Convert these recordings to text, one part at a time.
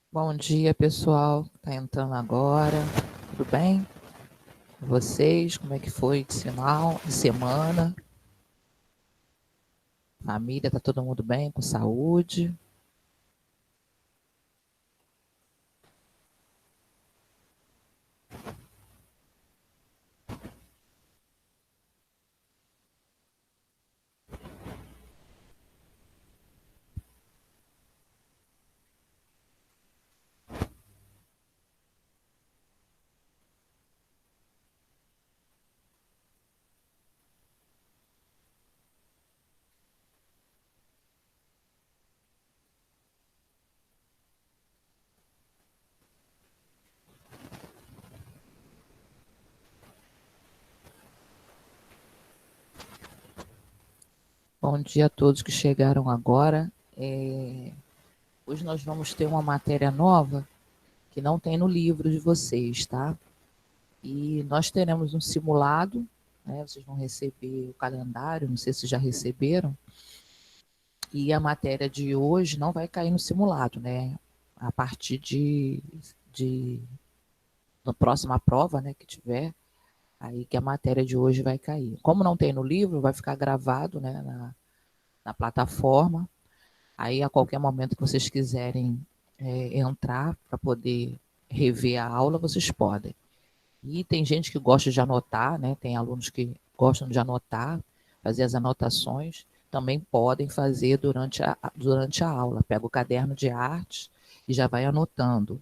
Bom dia, pessoal. Tá entrando agora. Tudo bem? Vocês, como é que foi de sinal, de semana? Família, tá todo mundo bem, com saúde? Bom dia a todos que chegaram agora. Hoje nós vamos ter uma matéria nova que não tem no livro de vocês, tá? E nós teremos um simulado, né? Vocês vão receber o calendário, não sei se já receberam. E a matéria de hoje não vai cair no simulado, né? A partir de na próxima prova, né, que tiver, aí que a matéria de hoje vai cair. Como não tem no livro, vai ficar gravado, né, na plataforma. Aí, a qualquer momento que vocês quiserem entrar para poder rever a aula, vocês podem. E tem gente que gosta de anotar, né? Tem alunos que gostam de anotar, fazer as anotações, também podem fazer durante a aula. Pega o caderno de arte e já vai anotando.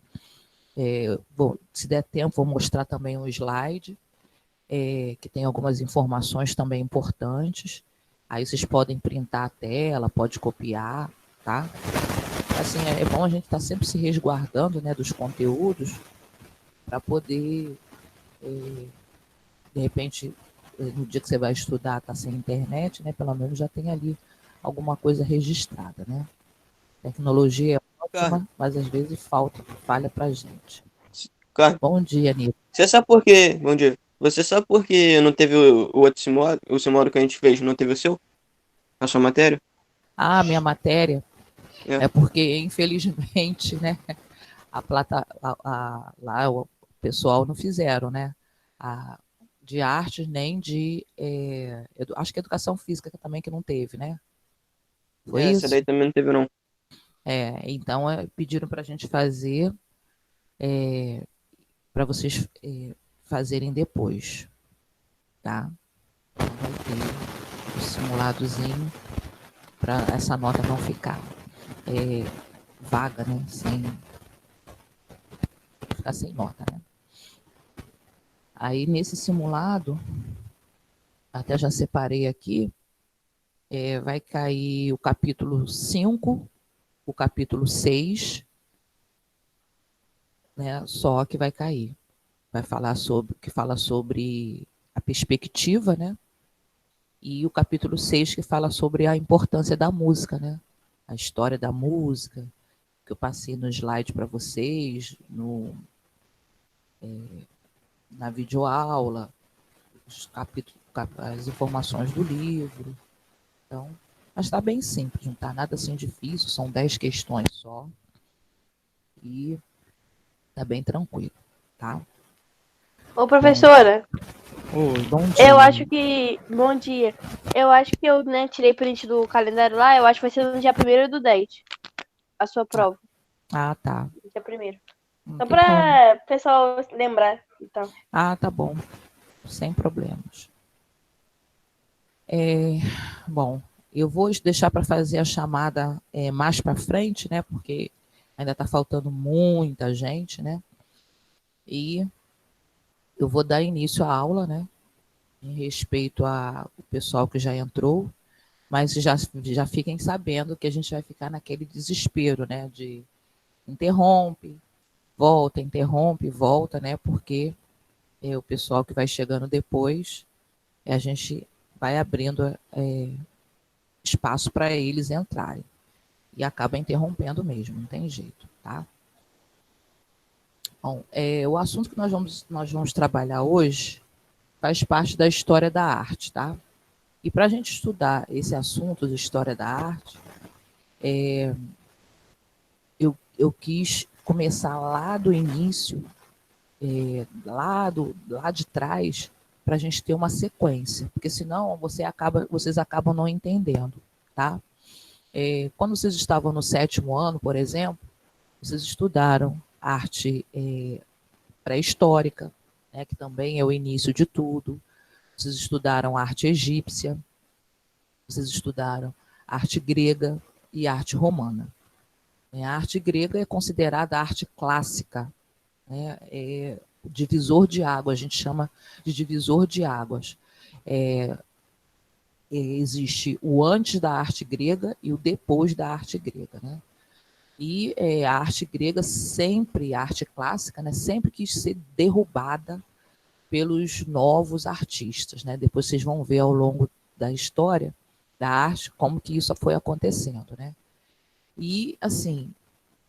Se der tempo, vou mostrar também um slide que tem algumas informações também importantes. Aí vocês podem printar a tela, pode copiar, tá? Assim, é bom a gente estar sempre se resguardando, né, dos conteúdos para poder, de repente, no dia que você vai estudar, tá sem internet, né, pelo menos já tem ali alguma coisa registrada, né? Tecnologia é Cara, ótima, mas às vezes falha para gente. cara, Bom dia, Nito. você sabe por quê? Bom dia. Você sabe por que não teve o outro simulado? O simulado que a gente fez não teve o seu? A sua matéria? Ah, minha matéria É. é porque, infelizmente, né, lá o pessoal não fizeram, né? A, de artes nem de. Acho que educação física também que não teve, né? Foi É, essa isso? daí também não teve, não. Então pediram para a gente fazer, para vocês fazerem depois, tá? Então vai ter o simuladozinho para essa nota não ficar vaga, né? Sem ficar sem nota, né? Aí nesse simulado, até já separei aqui, vai cair o capítulo 5, o capítulo 6, né? Só que vai cair. Vai falar sobre a perspectiva, né? E o capítulo 6 que fala sobre a importância da música, né? A história da música, que eu passei no slide para vocês, na videoaula, as informações do livro. Então, mas está bem simples, não está nada assim difícil, são 10 questões só e está bem tranquilo, tá? Ô, Bom, professora, oi, bom eu dia. acho que. Bom dia. Eu acho que eu, né, tirei print do calendário lá. Eu acho que vai ser no dia 1º do 10. A sua prova. Ah, tá. Dia 1º. Só Que bom. pra pessoal lembrar. Então. Ah, tá bom, sem problemas. Bom, eu vou deixar para fazer a chamada mais para frente, né? Porque ainda está faltando muita gente, né? E eu vou dar início à aula, né? Em respeito ao pessoal que já entrou, mas já fiquem sabendo que a gente vai ficar naquele desespero, né? De interrompe, volta, né? Porque o pessoal que vai chegando depois, a gente vai abrindo espaço para eles entrarem. E acaba interrompendo mesmo, não tem jeito, tá? Bom, o assunto que nós vamos trabalhar hoje faz parte da história da arte, tá? E para a gente estudar esse assunto de história da arte, eu quis começar lá do início, lá de trás, para a gente ter uma sequência, porque senão vocês acabam não entendendo, tá? Quando vocês estavam no 7º ano, por exemplo, vocês estudaram arte pré-histórica, né, que também é o início de tudo. Vocês estudaram arte egípcia, vocês estudaram arte grega e arte romana. A arte grega é considerada arte clássica, né? É o divisor de águas, a gente chama de divisor de águas. Existe o antes da arte grega e o depois da arte grega, né? E a arte grega sempre, a arte clássica, né, sempre quis ser derrubada pelos novos artistas, né? Depois vocês vão ver ao longo da história da arte como que isso foi acontecendo, né? E assim,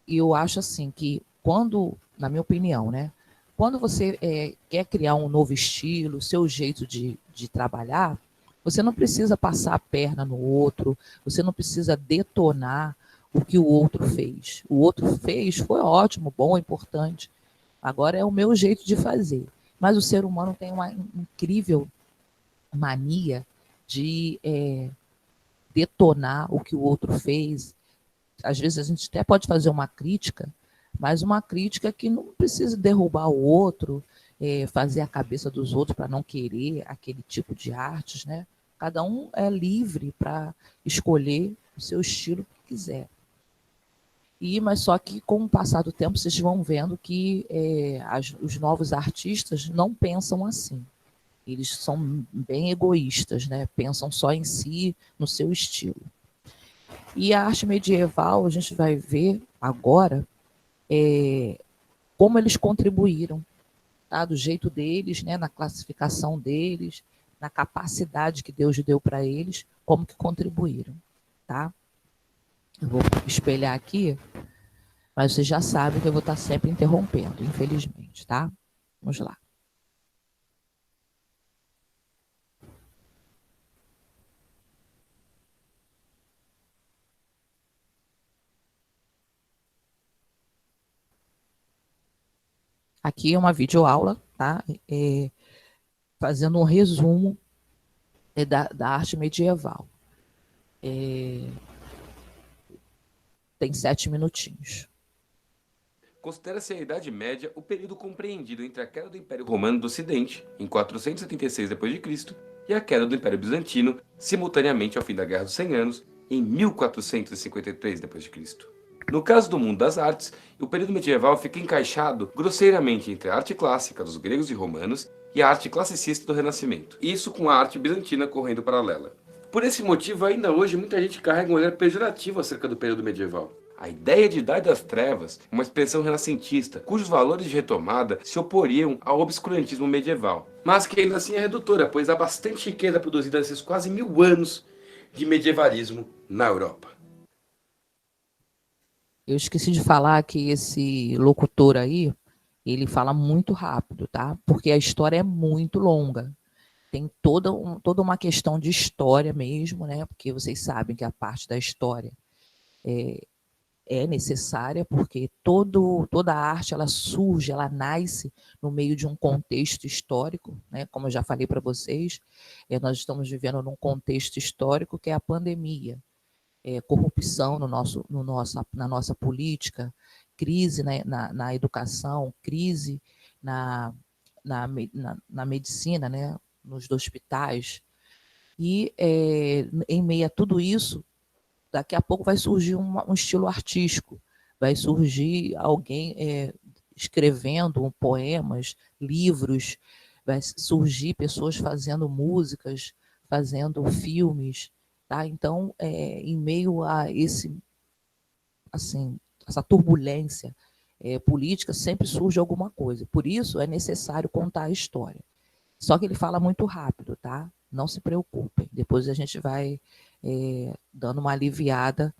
eu acho assim que quando, na minha opinião, né, quando você quer criar um novo estilo, seu jeito de trabalhar, você não precisa passar a perna no outro, você não precisa detonar o que o outro fez. O outro fez, foi ótimo, bom, importante. Agora é o meu jeito de fazer. Mas o ser humano tem uma incrível mania de detonar o que o outro fez. Às vezes a gente até pode fazer uma crítica, mas uma crítica que não precisa derrubar o outro, fazer a cabeça dos outros para não querer aquele tipo de artes, né? Cada um é livre para escolher o seu estilo que quiser. Mas só que com o passar do tempo vocês vão vendo que os novos artistas não pensam assim. Eles são bem egoístas, né? Pensam só em si, no seu estilo. E a arte medieval, a gente vai ver agora como eles contribuíram, tá? Do jeito deles, né? Na classificação deles, na capacidade que Deus deu para eles, como que contribuíram, tá? Eu vou espelhar aqui, mas vocês já sabem que eu vou estar sempre interrompendo, infelizmente, tá? Vamos lá. Aqui é uma videoaula, tá? Fazendo um resumo da arte medieval. Tem 7 minutinhos. Considera-se a Idade Média o período compreendido entre a queda do Império Romano do Ocidente, em 476 d.C., e a queda do Império Bizantino, simultaneamente ao fim da Guerra dos 100 Anos, em 1453 d.C. No caso do mundo das artes, o período medieval fica encaixado grosseiramente entre a arte clássica dos gregos e romanos e a arte classicista do Renascimento, isso com a arte bizantina correndo paralela. Por esse motivo, ainda hoje, muita gente carrega um olhar pejorativo acerca do período medieval. A ideia de Idade das Trevas é uma expressão renascentista, cujos valores de retomada se oporiam ao obscurantismo medieval, mas que ainda assim é redutora, pois há bastante riqueza produzida nesses quase 1000 anos de medievalismo na Europa. Eu esqueci de falar que esse locutor aí, ele fala muito rápido, tá? Porque a história é muito longa. Tem toda uma questão de história mesmo, né? Porque vocês sabem que a parte da história é necessária, porque toda a arte ela surge, ela nasce no meio de um contexto histórico, né? Como eu já falei para vocês, nós estamos vivendo num contexto histórico que é a pandemia, corrupção na nossa política, crise na educação, crise na medicina, né? Nos hospitais. E em meio a tudo isso, daqui a pouco vai surgir um estilo artístico, vai surgir alguém escrevendo poemas, livros, vai surgir pessoas fazendo músicas, fazendo filmes, tá? Então, em meio a essa turbulência política, sempre surge alguma coisa. Por isso, é necessário contar a história. Só que ele fala muito rápido, tá? Não se preocupem. Depois a gente vai dando uma aliviada,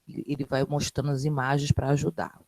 ele vai mostrando as imagens para ajudar.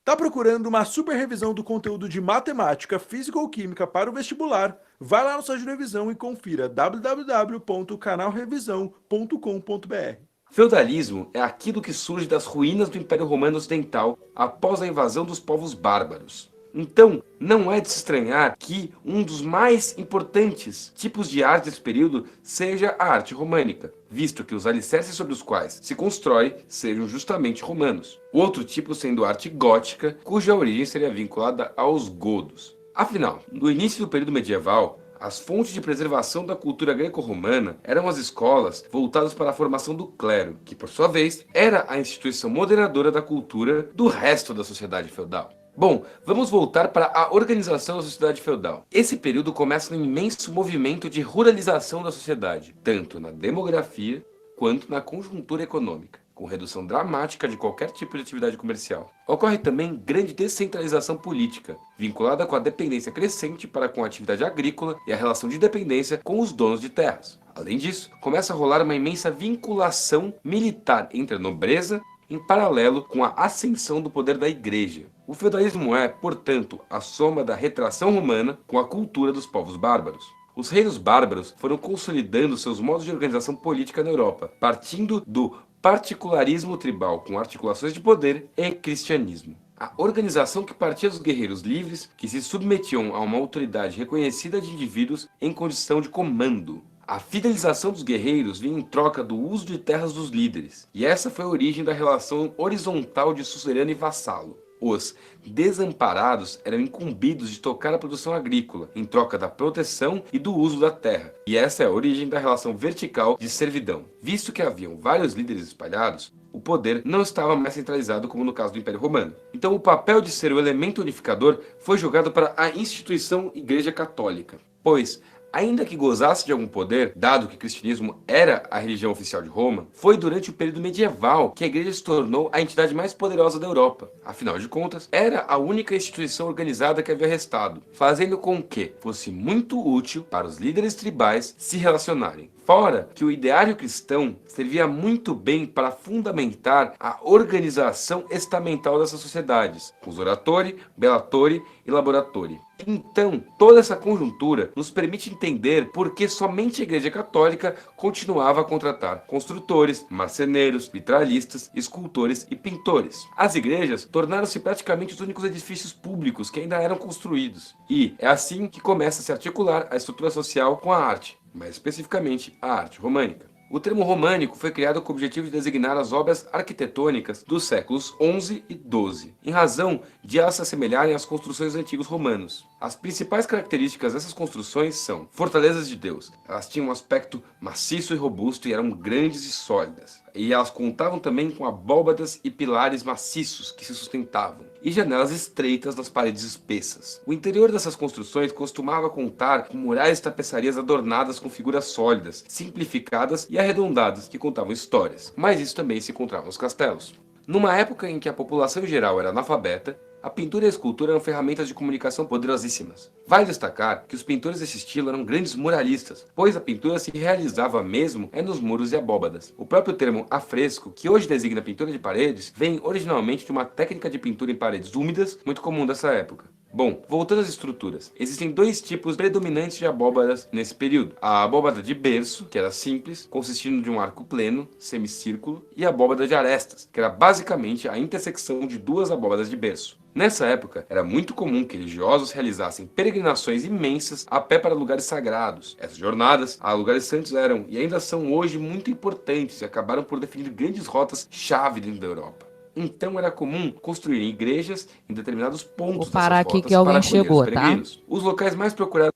Tá procurando uma super revisão do conteúdo de matemática, física ou química para o vestibular? Vai lá no site de revisão e confira www.canalrevisão.com.br. Feudalismo é aquilo que surge das ruínas do Império Romano Ocidental após a invasão dos povos bárbaros. Então, não é de se estranhar que um dos mais importantes tipos de arte desse período seja a arte românica, visto que os alicerces sobre os quais se constrói sejam justamente romanos. O outro tipo sendo a arte gótica, cuja origem seria vinculada aos godos. Afinal, no início do período medieval, as fontes de preservação da cultura greco-romana eram as escolas voltadas para a formação do clero, que por sua vez era a instituição moderadora da cultura do resto da sociedade feudal. Bom, vamos voltar para a organização da sociedade feudal. Esse período começa um imenso movimento de ruralização da sociedade, tanto na demografia quanto na conjuntura econômica, com redução dramática de qualquer tipo de atividade comercial. Ocorre também grande descentralização política, vinculada com a dependência crescente para com a atividade agrícola e a relação de dependência com os donos de terras. Além disso, começa a rolar uma imensa vinculação militar entre a nobreza, em paralelo com a ascensão do poder da igreja. O feudalismo é, portanto, a soma da retração romana com a cultura dos povos bárbaros. Os reinos bárbaros foram consolidando seus modos de organização política na Europa, partindo do particularismo tribal com articulações de poder e cristianismo. A organização que partia dos guerreiros livres que se submetiam a uma autoridade reconhecida de indivíduos em condição de comando. A fidelização dos guerreiros vinha em troca do uso de terras dos líderes, e essa foi a origem da relação horizontal de suzerano e vassalo. Os desamparados eram incumbidos de tocar a produção agrícola, em troca da proteção e do uso da terra, e essa é a origem da relação vertical de servidão. Visto que haviam vários líderes espalhados, o poder não estava mais centralizado como no caso do Império Romano. Então o papel de ser o elemento unificador foi jogado para a instituição Igreja Católica, pois ainda que gozasse de algum poder, dado que o cristianismo era a religião oficial de Roma, foi durante o período medieval que a igreja se tornou a entidade mais poderosa da Europa. Afinal de contas, era a única instituição organizada que havia restado, fazendo com que fosse muito útil para os líderes tribais se relacionarem. Fora que o ideário cristão servia muito bem para fundamentar a organização estamental dessas sociedades, com os oratori, bellatori e laboratori. Então, toda essa conjuntura nos permite entender por que somente a Igreja Católica continuava a contratar construtores, marceneiros, vitralistas, escultores e pintores. As igrejas tornaram-se praticamente os únicos edifícios públicos que ainda eram construídos. E é assim que começa a se articular a estrutura social com a arte, mais especificamente a arte românica. O termo românico foi criado com o objetivo de designar as obras arquitetônicas dos séculos XI e XII, em razão de elas se assemelharem às construções dos antigos romanos. As principais características dessas construções são fortalezas de Deus. Elas tinham um aspecto maciço e robusto e eram grandes e sólidas. E elas contavam também com abóbadas e pilares maciços que se sustentavam, e janelas estreitas nas paredes espessas. O interior dessas construções costumava contar com murais e tapeçarias adornadas com figuras sólidas, simplificadas e arredondadas que contavam histórias, mas isso também se encontrava nos castelos. Numa época em que a população em geral era analfabeta, a pintura e a escultura eram ferramentas de comunicação poderosíssimas. Vale destacar que os pintores desse estilo eram grandes muralistas, pois a pintura se realizava mesmo nos muros e abóbadas. O próprio termo afresco, que hoje designa pintura de paredes, vem originalmente de uma técnica de pintura em paredes úmidas, muito comum dessa época. Bom, voltando às estruturas, existem dois tipos predominantes de abóbadas nesse período. A abóbada de berço, que era simples, consistindo de um arco pleno, semicírculo, e a abóbada de arestas, que era basicamente a intersecção de duas abóbadas de berço. Nessa época, era muito comum que religiosos realizassem peregrinações imensas a pé para lugares sagrados. Essas jornadas a lugares santos eram, e ainda são hoje, muito importantes e acabaram por definir grandes rotas-chave dentro da Europa. Então era comum construir igrejas em determinados pontos Vou parar dessas aqui rotas que alguém para acolher os chegou, tá? peregrinos. Os locais mais procurados.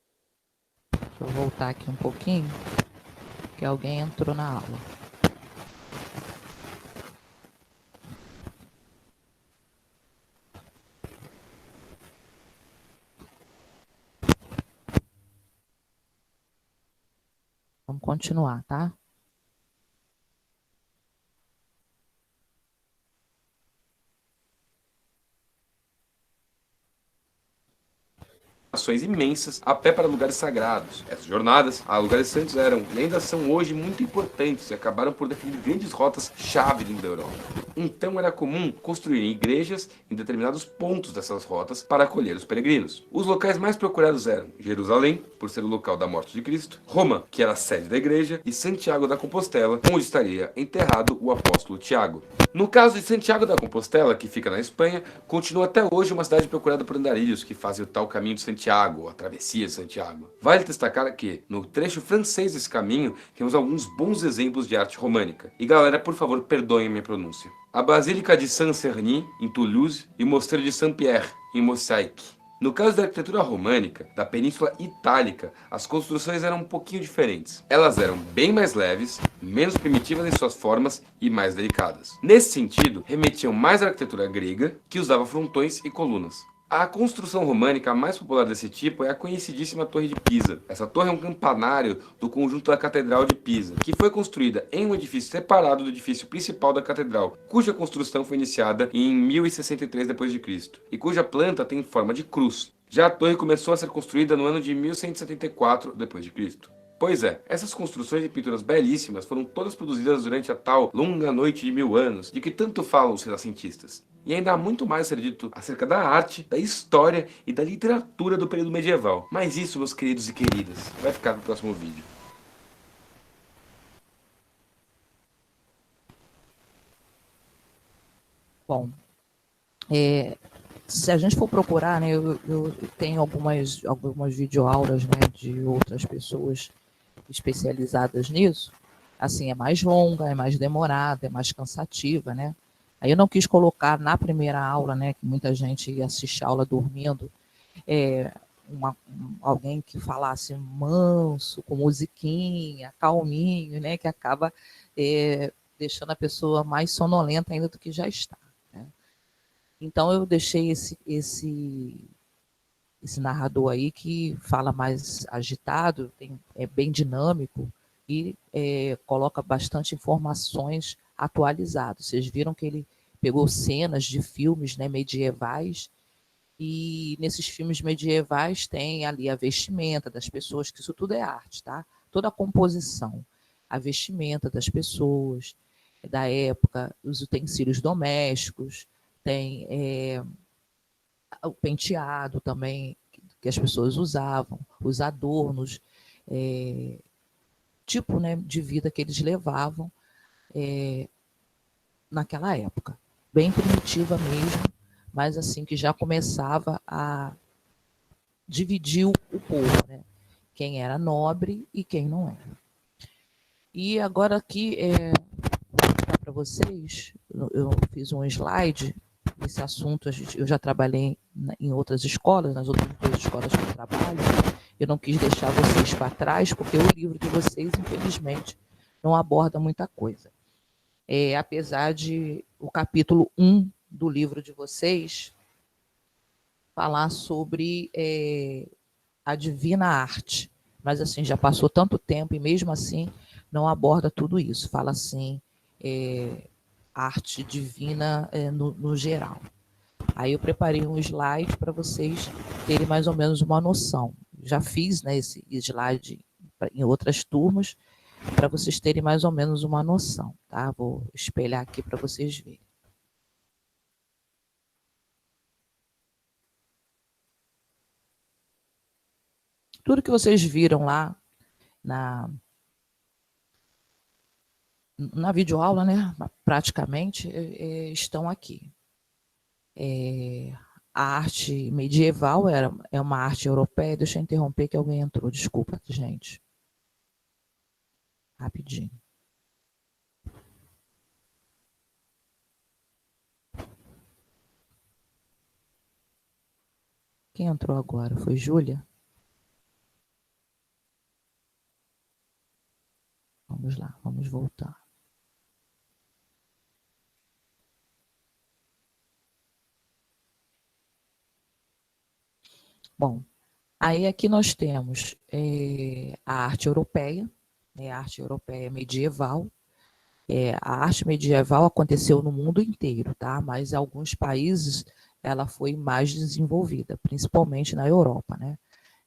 Deixa eu voltar aqui um pouquinho, que alguém entrou na aula. Vamos continuar, tá? ações imensas a pé para lugares sagrados. Essas jornadas a lugares santos eram e ainda são hoje muito importantes e acabaram por definir grandes rotas-chave dentro da Europa. Então era comum construir igrejas em determinados pontos dessas rotas para acolher os peregrinos. Os locais mais procurados eram Jerusalém, por ser o local da morte de Cristo, Roma, que era a sede da igreja, e Santiago da Compostela, onde estaria enterrado o apóstolo Tiago. No caso de Santiago da Compostela, que fica na Espanha, continua até hoje uma cidade procurada por andarilhos que fazem o tal caminho de Santiago, a travessia de Santiago. Vale destacar que, no trecho francês desse caminho, temos alguns bons exemplos de arte românica. E galera, por favor, perdoem a minha pronúncia. A Basílica de Saint-Cerny, em Toulouse, e o Mosteiro de Saint-Pierre, em Mossaique. No caso da arquitetura românica, da Península Itálica, as construções eram um pouquinho diferentes. Elas eram bem mais leves, menos primitivas em suas formas e mais delicadas. Nesse sentido, remetiam mais à arquitetura grega, que usava frontões e colunas. A construção românica mais popular desse tipo é a conhecidíssima Torre de Pisa. Essa torre é um campanário do conjunto da Catedral de Pisa, que foi construída em um edifício separado do edifício principal da catedral, cuja construção foi iniciada em 1063 d.C. e cuja planta tem forma de cruz. Já a torre começou a ser construída no ano de 1174 d.C. Pois é, essas construções e pinturas belíssimas foram todas produzidas durante a tal longa noite de 1000 anos, de que tanto falam os renascentistas. E ainda há muito mais a ser dito acerca da arte, da história e da literatura do período medieval. Mas isso, meus queridos e queridas, vai ficar no próximo vídeo. Bom, se a gente for procurar, né, eu tenho algumas videoaulas, né, de outras pessoas especializadas nisso. Assim, é mais longa, é mais demorada, é mais cansativa, né? Aí eu não quis colocar na primeira aula, né, que muita gente ia assistir a aula dormindo, alguém que falasse manso, com musiquinha, calminho, né, que acaba deixando a pessoa mais sonolenta ainda do que já está. Né? Então eu deixei esse narrador aí que fala mais agitado, é bem dinâmico e coloca bastante informações atualizadas. Vocês viram que ele pegou cenas de filmes, né, medievais, e nesses filmes medievais tem ali a vestimenta das pessoas, que isso tudo é arte, tá? Toda a composição, a vestimenta das pessoas da época, os utensílios domésticos, tem o penteado também que as pessoas usavam, os adornos, tipo, né, de vida que eles levavam naquela época. Bem primitiva mesmo, mas assim que já começava a dividir o povo, né? Quem era nobre e quem não era. E agora aqui, para vocês, eu fiz um slide. Esse assunto eu já trabalhei em outras escolas, nas outras 2 escolas que eu trabalho. Eu não quis deixar vocês para trás, porque o livro de vocês, infelizmente, não aborda muita coisa. Apesar de o capítulo 1 do livro de vocês falar sobre a divina arte. Mas assim, já passou tanto tempo e mesmo assim não aborda tudo isso. Fala assim, arte divina no geral. Aí eu preparei um slide para vocês terem mais ou menos uma noção. Já fiz, né, esse slide em outras turmas, para vocês terem mais ou menos uma noção, tá? Vou espelhar aqui para vocês verem. Tudo que vocês viram lá na videoaula, né, praticamente, estão aqui. A arte medieval é uma arte europeia. Deixa eu interromper que alguém entrou. Desculpa, gente. Rapidinho. Quem entrou agora? Foi Júlia? Vamos lá, vamos voltar. Bom, aí aqui nós temos a arte europeia, a arte europeia medieval. A arte medieval aconteceu no mundo inteiro, tá? Mas alguns países ela foi mais desenvolvida, principalmente na Europa, né?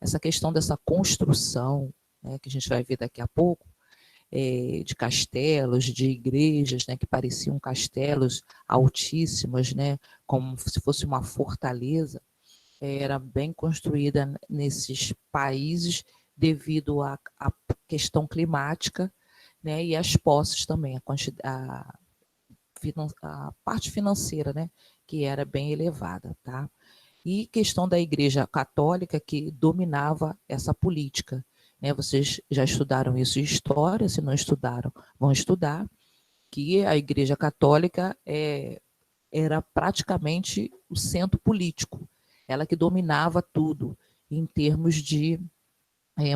Essa questão dessa construção, né, que a gente vai ver daqui a pouco, de castelos, de igrejas, né, que pareciam castelos altíssimos, né, como se fosse uma fortaleza, era bem construída nesses países devido à questão climática, né, e às posses também, a parte financeira, né, que era bem elevada, tá? E questão da Igreja Católica, que dominava essa política, né? Vocês já estudaram isso em história, se não estudaram, vão estudar, que a Igreja Católica era praticamente o centro político, ela que dominava tudo, em termos de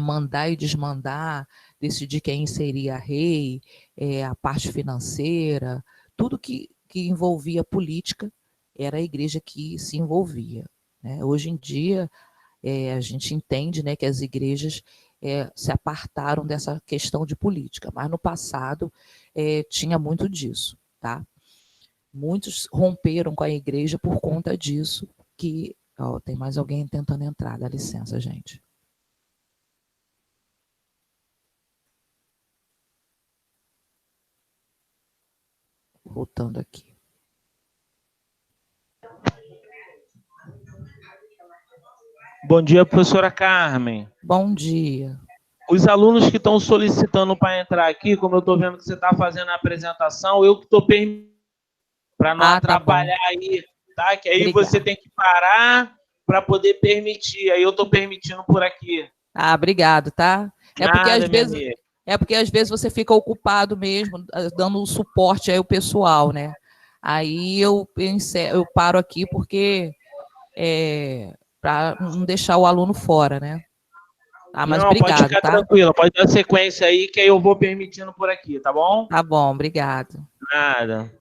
mandar e desmandar, decidir quem seria rei, a parte financeira, tudo que envolvia política, era a igreja que se envolvia, né? Hoje em dia, a gente entende, né, que as igrejas se apartaram dessa questão de política, mas no passado tinha muito disso, tá? Muitos romperam com a igreja por conta disso, que... Ó, tem mais alguém tentando entrar, dá licença, gente. Voltando aqui. Bom dia, professora Carmen. Bom dia. Os alunos que estão solicitando para entrar aqui, como eu estou vendo que você está fazendo a apresentação, eu que estou permitindo, para não atrapalhar aí, tá? Que aí Obrigada. Você tem que parar para poder permitir. Aí eu estou permitindo por aqui. Obrigado, tá? Nada, Porque às vezes você fica ocupado mesmo, dando suporte aí ao pessoal, né? Aí eu paro aqui porque para não deixar o aluno fora, né? Mas não, obrigado, pode ficar tá? tranquila, pode dar sequência aí, que aí eu vou permitindo por aqui, tá bom? Tá bom, obrigado. Nada.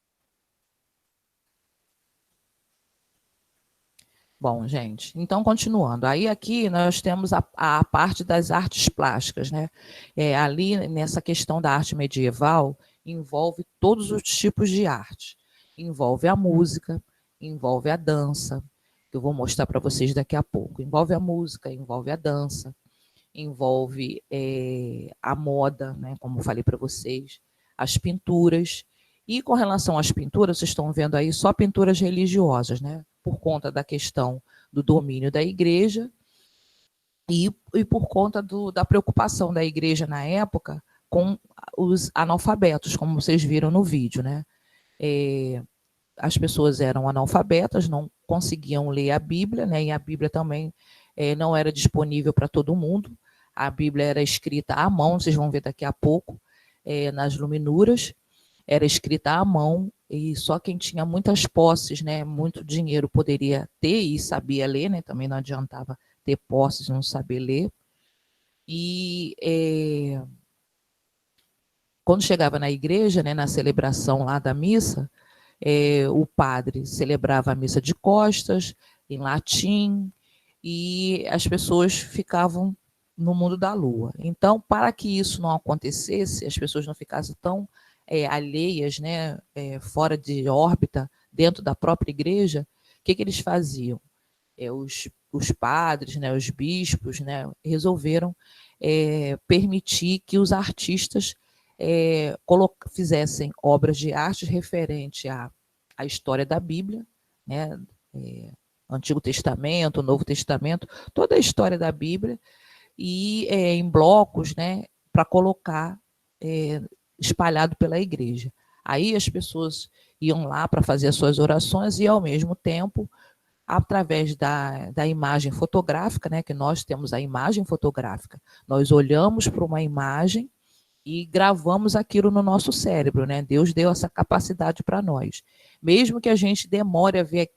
Bom, gente, então continuando. Aí aqui nós temos a parte das artes plásticas, né? Ali nessa questão da arte medieval, envolve todos os tipos de arte. Envolve a música, envolve a dança, que eu vou mostrar para vocês daqui a pouco. Envolve a música, envolve a dança, envolve a moda, né? Como eu falei para vocês, as pinturas. E com relação às pinturas, vocês estão vendo aí só pinturas religiosas, né? Por conta da questão do domínio da igreja e por conta da preocupação da igreja na época com os analfabetos, como vocês viram no vídeo, né? As pessoas eram analfabetas, não conseguiam ler a Bíblia, né? E a Bíblia também não era disponível para todo mundo. A Bíblia era escrita à mão, vocês vão ver daqui a pouco, nas luminuras. Era escrita à mão e só quem tinha muitas posses, né, muito dinheiro poderia ter e sabia ler, né, também não adiantava ter posses e não saber ler. E quando chegava na igreja, né, na celebração lá da missa, o padre celebrava a missa de costas, em latim, e as pessoas ficavam no mundo da lua. Então, para que isso não acontecesse, as pessoas não ficassem tão alheias, né, fora de órbita, dentro da própria igreja, o que eles faziam? Os padres, né, os bispos, né, resolveram permitir que os artistas fizessem obras de arte referente à história da Bíblia, né, Antigo Testamento, Novo Testamento, toda a história da Bíblia, e em blocos, né, para colocar espalhado pela igreja. Aí as pessoas iam lá para fazer as suas orações e, ao mesmo tempo, através da imagem fotográfica, né, que nós temos a imagem fotográfica, nós olhamos para uma imagem e gravamos aquilo no nosso cérebro, né? Deus deu essa capacidade para nós. Mesmo que a gente demore a ver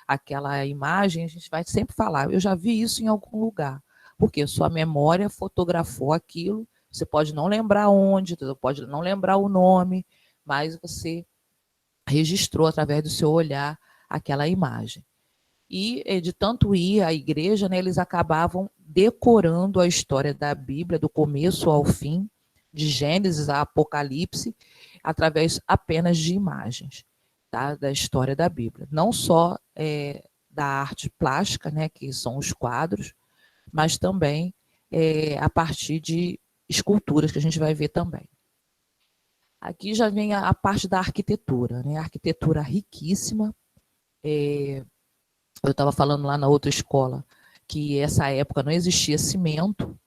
aquela imagem, a gente vai sempre falar, eu já vi isso em algum lugar, porque sua memória fotografou aquilo. Você pode não lembrar onde, pode não lembrar o nome, mas você registrou através do seu olhar aquela imagem. E de tanto ir à igreja, né, eles acabavam decorando a história da Bíblia, do começo ao fim, de Gênesis a Apocalipse, através apenas de imagens, tá, da história da Bíblia. Não só da arte plástica, né, que são os quadros, mas também a partir de esculturas, que a gente vai ver também. Aqui já vem a parte da arquitetura, né? A arquitetura riquíssima. Eu estava falando lá na outra escola que essa época não existia cimento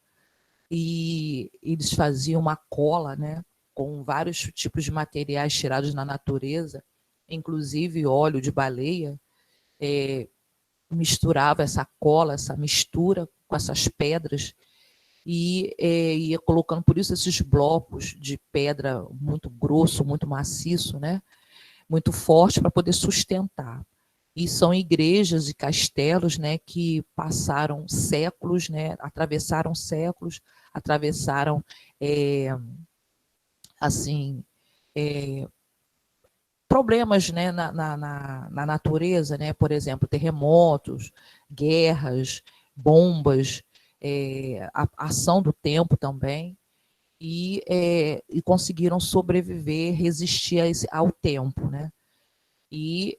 e eles faziam uma cola, né, com vários tipos de materiais tirados na natureza, inclusive óleo de baleia, misturava essa cola, essa mistura com essas pedras e ia colocando, por isso, esses blocos de pedra muito grosso, muito maciço, né, muito forte para poder sustentar. E são igrejas e castelos, né, que passaram séculos, né, atravessaram séculos, atravessaram assim, problemas, né, na natureza, né, por exemplo, terremotos, guerras, bombas, a ação do tempo também, e conseguiram sobreviver, resistir ao tempo, né? E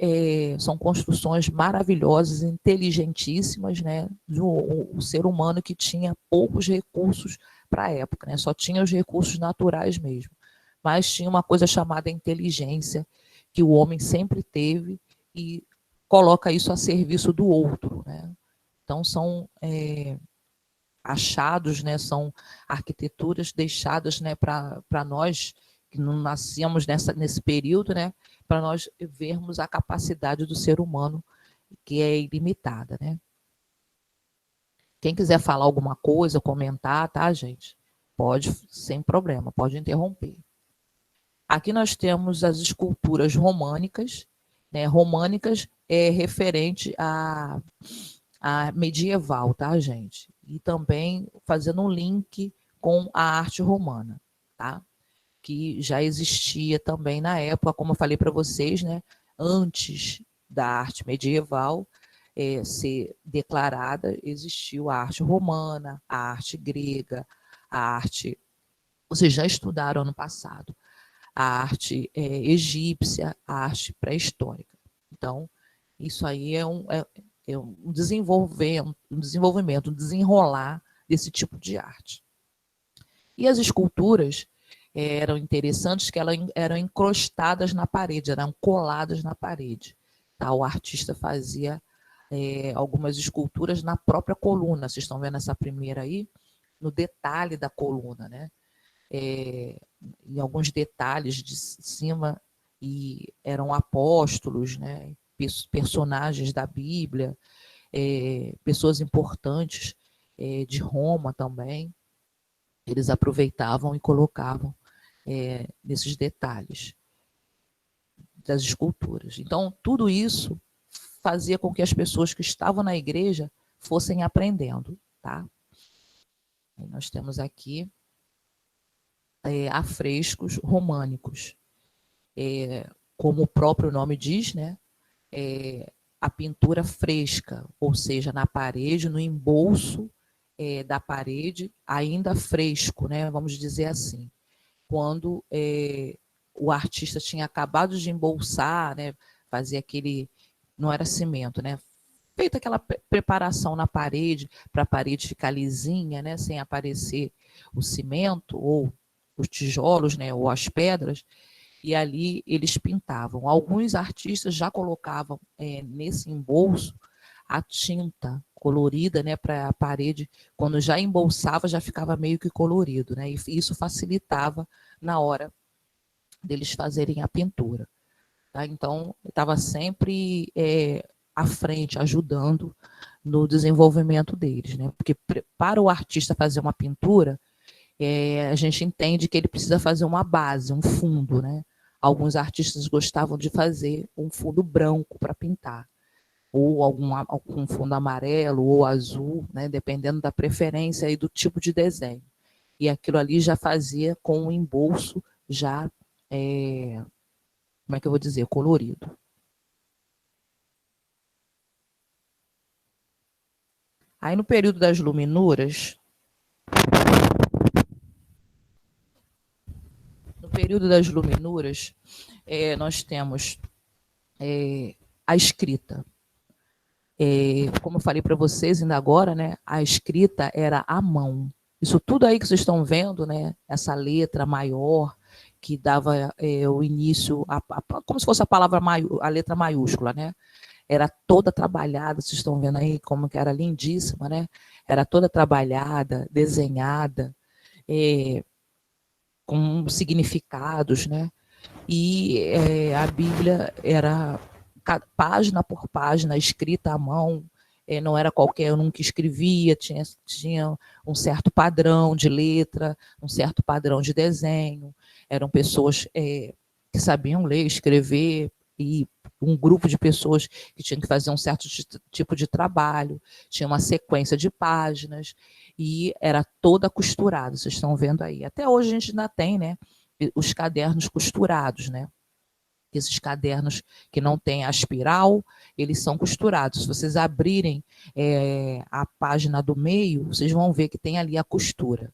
são construções maravilhosas, inteligentíssimas, né, do ser humano que tinha poucos recursos para a época, né, só tinha os recursos naturais mesmo, mas tinha uma coisa chamada inteligência, que o homem sempre teve e coloca isso a serviço do outro, né? Então são achados, né, são arquiteturas deixadas, né, para nós que não nascemos nesse período, né, para nós vermos a capacidade do ser humano, que é ilimitada, né? Quem quiser falar alguma coisa, comentar, tá, gente? Pode, sem problema, pode interromper. Aqui nós temos as esculturas românicas, né? Românicas é referente a medieval, tá, gente? E também fazendo um link com a arte romana, tá? Que já existia também na época, como eu falei para vocês, né? Antes da arte medieval ser declarada, existiu a arte romana, a arte grega, a arte... Vocês já estudaram ano passado. A arte egípcia, a arte pré-histórica. Então, isso aí é um desenvolvimento, um desenrolar desse tipo de arte. E as esculturas eram interessantes, que elas eram encrostadas na parede, eram coladas na parede. Tá? O artista fazia algumas esculturas na própria coluna. Vocês estão vendo essa primeira aí? No detalhe da coluna, né? Em alguns detalhes de cima, e eram apóstolos, né? Personagens da Bíblia, pessoas importantes de Roma também. Eles aproveitavam e colocavam nesses detalhes das esculturas. Então, tudo isso fazia com que as pessoas que estavam na igreja fossem aprendendo, tá? E nós temos aqui afrescos românicos. Como o próprio nome diz, né? A pintura fresca, ou seja, na parede, no embolso da parede, ainda fresco, né? Vamos dizer assim. Quando o artista tinha acabado de embolsar, né? Fazer aquele... Não era cimento, né? Feita aquela preparação na parede, para a parede ficar lisinha, né? Sem aparecer o cimento ou os tijolos, né? Ou as pedras. E ali eles pintavam. Alguns artistas já colocavam nesse embolso a tinta colorida, né, para a parede. Quando já embolsava, já ficava meio que colorido, né? E isso facilitava na hora deles fazerem a pintura. Tá? Então, estava sempre à frente, ajudando no desenvolvimento deles, né? Porque para o artista fazer uma pintura, a gente entende que ele precisa fazer uma base, um fundo, né? Alguns artistas gostavam de fazer um fundo branco para pintar, ou algum fundo amarelo ou azul, né? Dependendo da preferência e do tipo de desenho. E aquilo ali já fazia com o embolso já, como é que eu vou dizer, colorido. Aí no período das luminuras, nós temos a escrita. como eu falei para vocês ainda agora, né, a escrita era à mão. Isso tudo aí que vocês estão vendo, né, essa letra maior que dava o início, como se fosse a palavra a letra maiúscula, né? Era toda trabalhada, vocês estão vendo aí como que era lindíssima, né? Era toda trabalhada, desenhada, com significados, né? E a Bíblia era página por página, escrita à mão, não era qualquer um que escrevia, tinha um certo padrão de letra, um certo padrão de desenho, eram pessoas que sabiam ler, escrever, e um grupo de pessoas que tinham que fazer um certo tipo de trabalho, tinha uma sequência de páginas, e era toda costurada, vocês estão vendo aí. Até hoje a gente ainda tem, né, os cadernos costurados, né? Esses cadernos que não têm a espiral, eles são costurados. Se vocês abrirem a página do meio, vocês vão ver que tem ali a costura.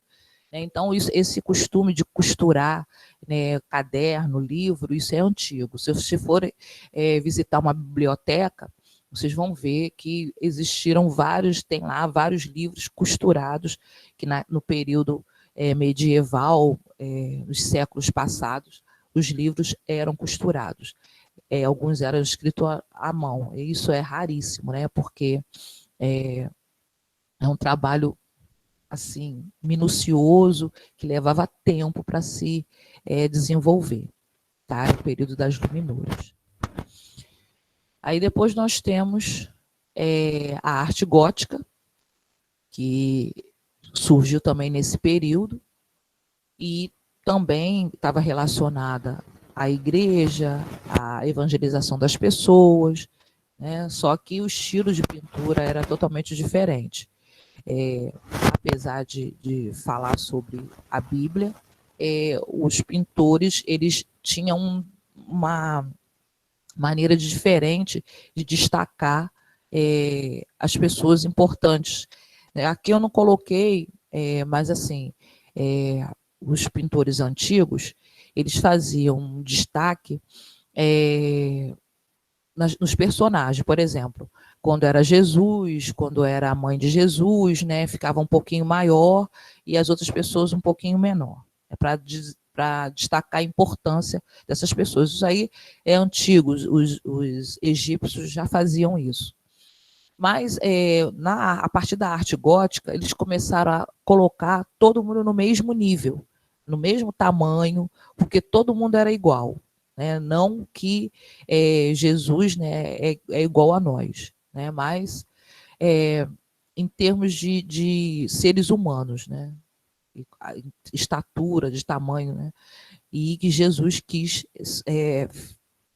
Então, esse costume de costurar, né, caderno, livro, isso é antigo. Se você for visitar uma biblioteca, vocês vão ver que existiram tem lá vários livros costurados, que no período medieval, nos séculos passados, os livros eram costurados. Alguns eram escritos à mão. E isso é raríssimo, né? Porque é um trabalho assim minucioso que levava tempo para se desenvolver, tá? No período das Luminuras. Aí depois nós temos a arte gótica, que surgiu também nesse período e também estava relacionada à igreja, à evangelização das pessoas, né? Só que o estilo de pintura era totalmente diferente. Apesar de falar sobre a Bíblia, os pintores eles tinham uma maneira diferente de destacar as pessoas importantes. Aqui eu não coloquei, mas assim, os pintores antigos, eles faziam um destaque nos personagens, por exemplo, quando era Jesus, quando era a mãe de Jesus, né, ficava um pouquinho maior e as outras pessoas um pouquinho menor, para destacar a importância dessas pessoas. Isso aí é antigo, os egípcios já faziam isso. Mas a partir da arte gótica, eles começaram a colocar todo mundo no mesmo nível, no mesmo tamanho, porque todo mundo era igual, né? Não que Jesus, né, é igual a nós, né? Mas em termos de seres humanos, né? Estatura, de tamanho, né? E que Jesus quis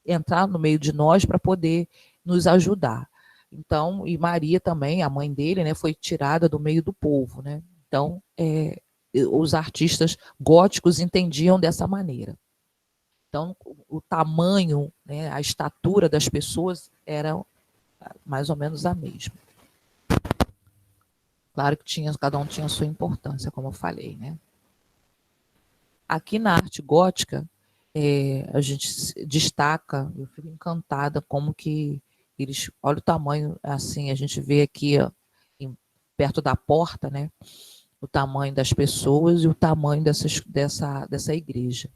entrar no meio de nós para poder nos ajudar. Então, e Maria também, a mãe dele, né, foi tirada do meio do povo, né? Então, os artistas góticos entendiam dessa maneira. Então, o tamanho, né, a estatura das pessoas era mais ou menos a mesma. Claro que cada um tinha a sua importância, como eu falei, né? Aqui na arte gótica, a gente destaca, eu fico encantada como que eles, olha o tamanho, assim, a gente vê aqui ó, perto da porta, né? O tamanho das pessoas e o tamanho dessa igreja.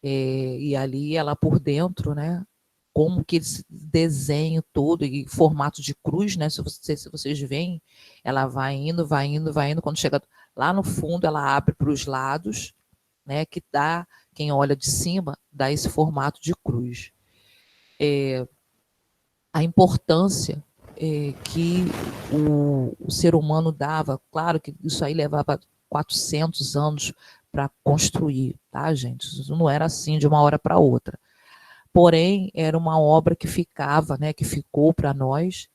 E ali ela por dentro, né? Como que esse desenho todo, e formato de cruz, né? Se vocês veem, ela vai indo, vai indo, vai indo. Quando chega lá no fundo, ela abre para os lados, né? Que dá, quem olha de cima, dá esse formato de cruz. A importância que o ser humano dava, claro que isso aí levava 400 anos para construir, tá, gente? Isso não era assim de uma hora para outra. Porém, era uma obra que ficava, né, que ficou para nós,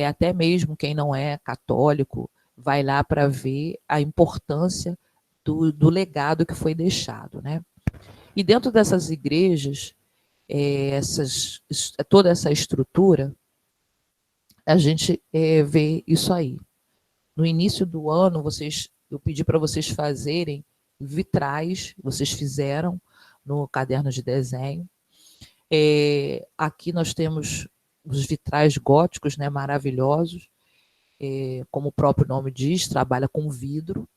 até mesmo quem não é católico vai lá para ver a importância do legado que foi deixado, né? E dentro dessas igrejas, toda essa estrutura, a gente vê isso aí. No início do ano, eu pedi para vocês fazerem vitrais, vocês fizeram no caderno de desenho. Aqui nós temos os vitrais góticos, né, maravilhosos, como o próprio nome diz, trabalha com vidro.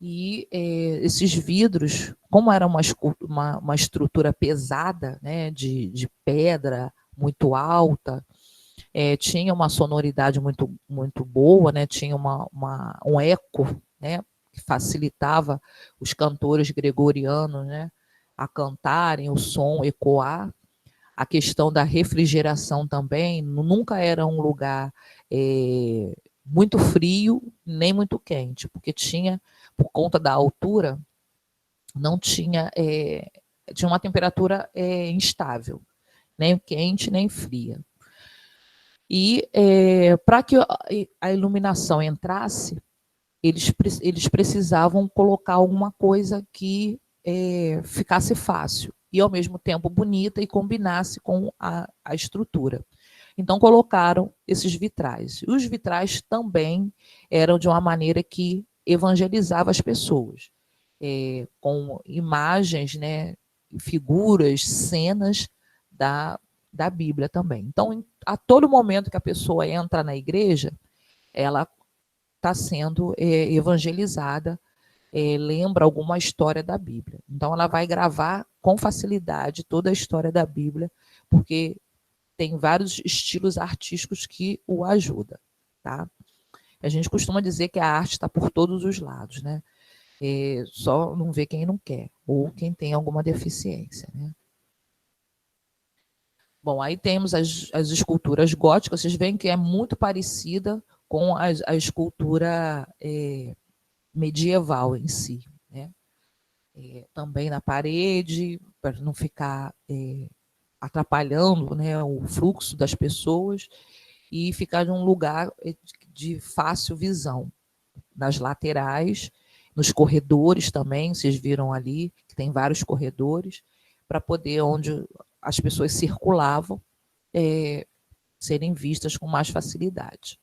E esses vidros, como era uma estrutura pesada, né, de pedra muito alta, tinha uma sonoridade muito, muito boa, né, tinha um eco, né, que facilitava os cantores gregorianos, né, a cantarem, o som ecoar. A questão da refrigeração também, nunca era um lugar muito frio, nem muito quente, porque tinha, por conta da altura, não tinha, tinha uma temperatura instável, nem quente, nem fria. E para que a iluminação entrasse, eles precisavam colocar alguma coisa que ficasse fácil e, ao mesmo tempo, bonita e combinasse com a estrutura. Então, colocaram esses vitrais. E os vitrais também eram de uma maneira que evangelizava as pessoas, com imagens, né, figuras, cenas da Bíblia também. Então, a todo momento que a pessoa entra na igreja, ela está sendo evangelizada, lembra alguma história da Bíblia. Então, ela vai gravar com facilidade toda a história da Bíblia, porque tem vários estilos artísticos que o ajudam. Tá? A gente costuma dizer que a arte está por todos os lados, né? Só não vê quem não quer, ou quem tem alguma deficiência, né? Bom, aí temos as esculturas góticas, vocês veem que é muito parecida com a escultura medieval em si, né? Também na parede, para não ficar atrapalhando, né, o fluxo das pessoas, e ficar em um lugar de fácil visão, nas laterais, nos corredores também, vocês viram ali, que tem vários corredores, para poder, onde as pessoas circulavam, serem vistas com mais facilidade.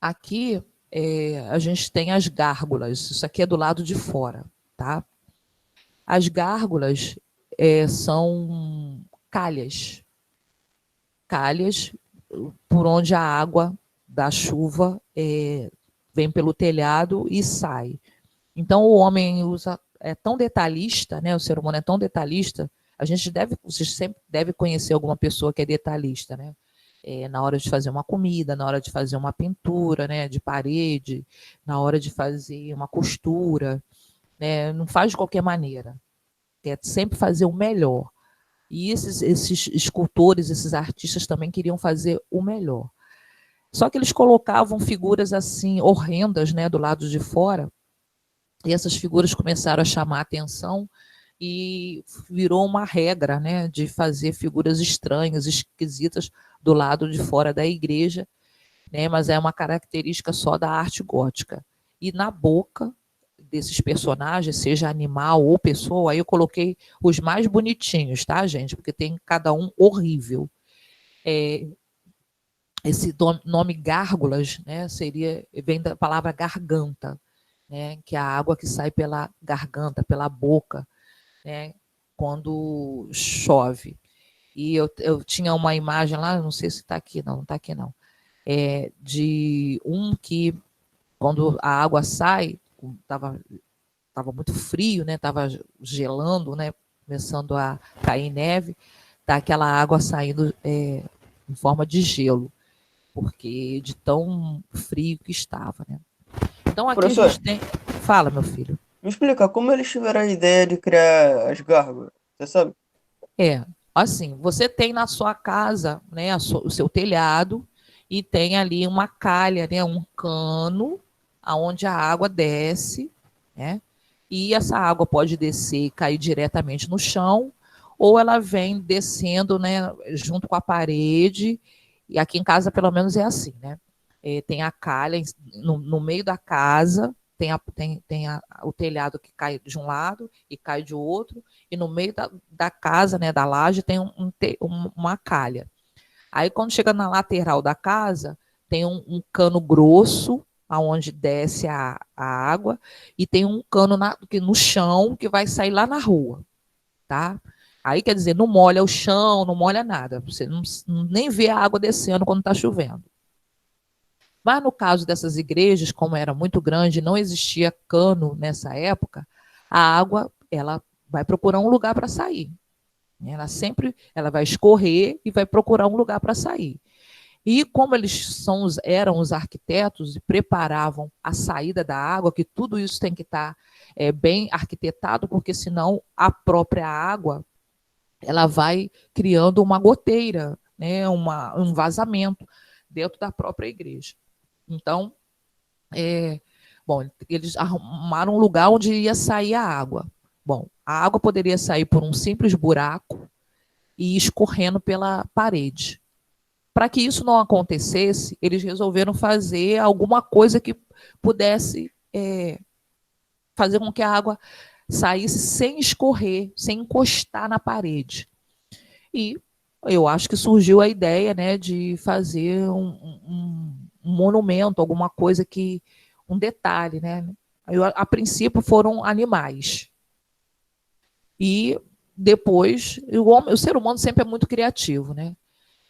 Aqui a gente tem as gárgulas, isso aqui é do lado de fora, tá? As gárgulas são calhas por onde a água da chuva vem pelo telhado e sai. Então, o homem é tão detalhista, né? O ser humano é tão detalhista, você sempre deve conhecer alguma pessoa que é detalhista, né? Na hora de fazer uma comida, na hora de fazer uma pintura, né, de parede, na hora de fazer uma costura, né? Não faz de qualquer maneira, quer sempre fazer o melhor. E esses escultores, esses artistas também queriam fazer o melhor. Só que eles colocavam figuras assim horrendas, né, do lado de fora, e essas figuras começaram a chamar a atenção e virou uma regra, né, de fazer figuras estranhas, esquisitas do lado de fora da igreja, né, mas é uma característica só da arte gótica. E na boca desses personagens, seja animal ou pessoa, aí eu coloquei os mais bonitinhos, tá, gente? Porque tem cada um horrível. Esse nome gárgulas, né, vem da palavra garganta, né, que é a água que sai pela garganta, pela boca, né, quando chove. E eu tinha uma imagem lá, não sei se está aqui, não está aqui não, de um que, quando a água sai, estava muito frio, né, estava gelando, né, começando a cair neve, tá aquela água saindo em forma de gelo, porque de tão frio que estava, né. Então aqui Professor, a gente tem... Fala, meu filho. me explica, como eles tiveram a ideia de criar as gárgulas? Você sabe? Assim, você tem na sua casa, né, o seu telhado, e tem ali uma calha, né, um cano, aonde a água desce, né, e essa água pode descer e cair diretamente no chão, ou ela vem descendo, né, junto com a parede, e aqui em casa pelo menos é assim, né, tem a calha no meio da casa, tem o telhado que cai de um lado e cai de outro, e no meio da casa, né, da laje, tem uma calha. Aí, quando chega na lateral da casa, tem um cano grosso, aonde desce a água, e tem um cano no chão que vai sair lá na rua. tá? Aí quer dizer, não molha o chão, não molha nada. Você nem vê a água descendo quando está chovendo. Mas no caso dessas igrejas, como era muito grande, não existia cano nessa época, a água ela vai procurar um lugar para sair. Ela vai escorrer e vai procurar um lugar para sair. E como eles eram os arquitetos e preparavam a saída da água, que tudo isso tem que estar bem arquitetado, porque senão a própria água ela vai criando uma goteira, né, um vazamento dentro da própria igreja. Então, bom, eles arrumaram um lugar onde ia sair a água. Bom, a água poderia sair por um simples buraco e ir escorrendo pela parede. Para que isso não acontecesse, eles resolveram fazer alguma coisa que pudesse fazer com que a água saísse sem escorrer, sem encostar na parede. E eu acho que surgiu a ideia, né, de fazer um monumento, alguma coisa um detalhe, né? A princípio foram animais. E depois, o ser humano sempre é muito criativo, né?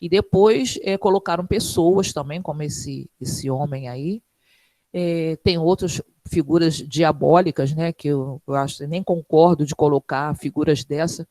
E depois colocaram pessoas também, como esse homem aí. Tem outras figuras diabólicas, né? Que eu acho, nem concordo de colocar figuras dessa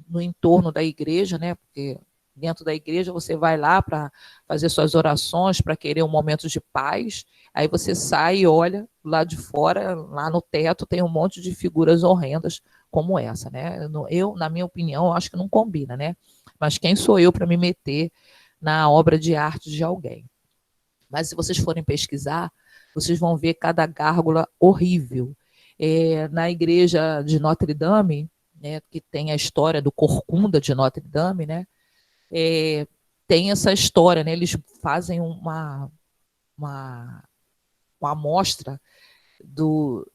no entorno da igreja, né? Porque dentro da igreja você vai lá para fazer suas orações, para querer um momento de paz. Aí você sai e olha lá de fora, lá no teto, tem um monte de figuras horrendas como essa, né? Na minha opinião, eu acho que não combina, né? Mas quem sou eu para me meter na obra de arte de alguém? Mas se vocês forem pesquisar, vocês vão ver cada gárgula horrível. Na igreja de Notre Dame, né, que tem a história do Corcunda de Notre Dame, né? Tem essa história, né? Eles fazem uma amostra do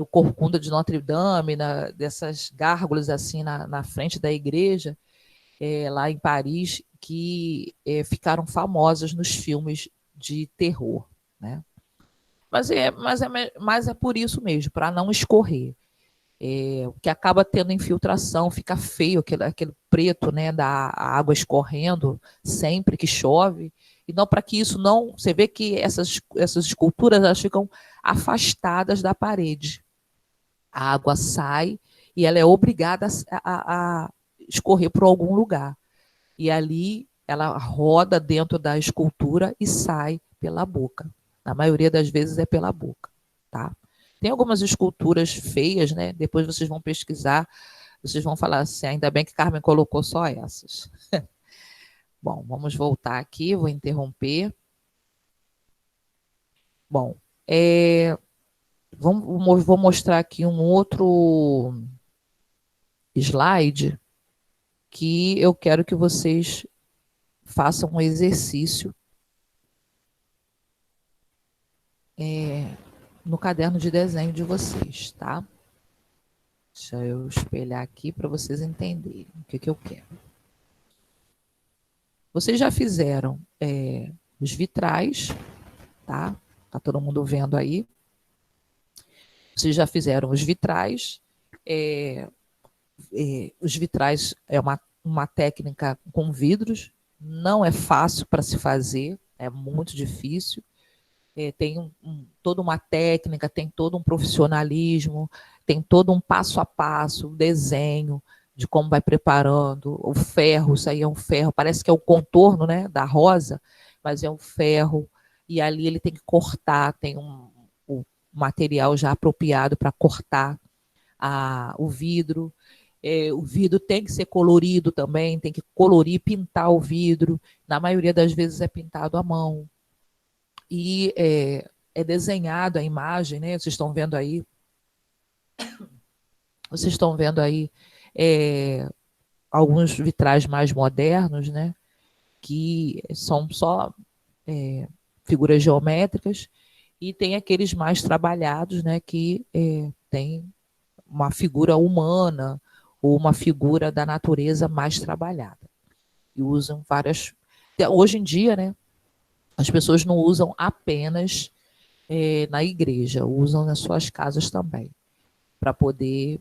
Corcunda de Notre Dame, dessas gárgulas assim na frente da igreja, lá em Paris, que ficaram famosas nos filmes de terror, né? Mas é por isso mesmo, para não escorrer. Que acaba tendo infiltração, fica feio aquele preto, né, da água escorrendo sempre que chove. E não, para que isso não... Você vê que essas esculturas elas ficam afastadas da parede. A água sai e ela é obrigada a escorrer por algum lugar. E ali ela roda dentro da escultura e sai pela boca. Na maioria das vezes é pela boca, tá? Tem algumas esculturas feias, né? Depois vocês vão pesquisar, vocês vão falar assim, ainda bem que Carmen colocou só essas. Bom, vamos voltar aqui, vou interromper. Bom, vou mostrar aqui um outro slide que eu quero que vocês façam um exercício no caderno de desenho de vocês, tá? Deixa eu espelhar aqui para vocês entenderem o que eu quero. Vocês já fizeram os vitrais, tá? Tá todo mundo vendo aí? Vocês já fizeram os vitrais. Os vitrais é uma técnica com vidros, não é fácil para se fazer, é muito difícil. Tem toda uma técnica, tem todo um profissionalismo, tem todo um passo a passo, um desenho de como vai preparando. O ferro, isso aí é um ferro, parece que é o contorno, né, da rosa, mas é um ferro, e ali ele tem que cortar, tem o material já apropriado para cortar o vidro. O vidro tem que ser colorido também, tem que colorir, pintar o vidro. Na maioria das vezes é pintado à mão. E é desenhado a imagem, né? Vocês estão vendo aí. Vocês estão vendo aí alguns vitrais mais modernos, né? Que são só figuras geométricas, e tem aqueles mais trabalhados, né? Que tem uma figura humana ou uma figura da natureza mais trabalhada. E usam várias... Hoje em dia, né? As pessoas não usam apenas na igreja, usam nas suas casas também, para poder